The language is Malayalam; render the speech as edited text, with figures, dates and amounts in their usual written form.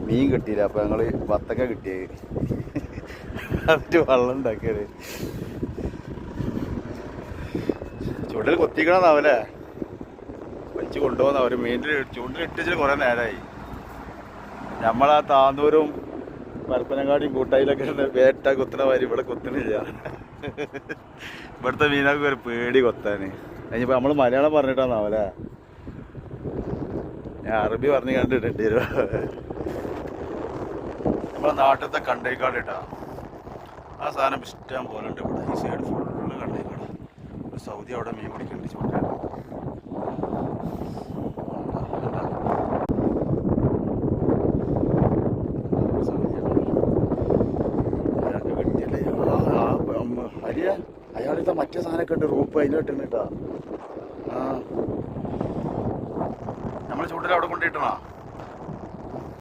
മീൻ കിട്ടിയില്ല. അപ്പോൾ ഞങ്ങൾ വത്തക്ക കിട്ടിയത് അതിൻ്റെ വെള്ളം ഉണ്ടാക്കിയത്. ചൂണ്ടിൽ കൊത്തിക്കണമെന്നാവല്ലേ വലിച്ച് കൊണ്ടുപോകുന്ന അവർ മീനിൽ ചൂണ്ടിലിട്ടിച്ച് കുറേ നേരമായി. നമ്മളാ താന്നൂരും പരപ്പനങ്ങാടിയും കൂട്ടായിലൊക്കെ വേട്ട കുത്തുന്ന മാതിരി ഇവിടെ കുത്തുന്നില്ല. ഇവിടുത്തെ മീനൊക്കെ ഒരു പേടി കൊത്താൻ. കഴിഞ്ഞപ്പോൾ നമ്മൾ മലയാളം പറഞ്ഞിട്ടാന്നാവല്ലേ, ഞാൻ അറബി പറഞ്ഞ് കണ്ടിട്ടുണ്ട്. നമ്മളെ നാട്ടിലത്തെ കണ്ടേക്കാട് ഇട്ടാ ആ സാധനം ഇഷ്ടം പോലെ ഉണ്ട് ഇവിടെ. ഈ സൈഡ് ഫുള്ള് കണ്ടേക്കാട്. സൗദി അവിടെ മീൻ പിടിക്കുന്നുണ്ട് ചൂണ്ട. അരിയ അയാളിത്തെ മറ്റേ സാധനമൊക്കെ ഉണ്ട്, റൂപ്പ് അതിൽ കിട്ടുന്നുണ്ടാ. ആ നമ്മൾ ചൂണ്ടിൽ അവിടെ കൊണ്ടിട്ടണോ?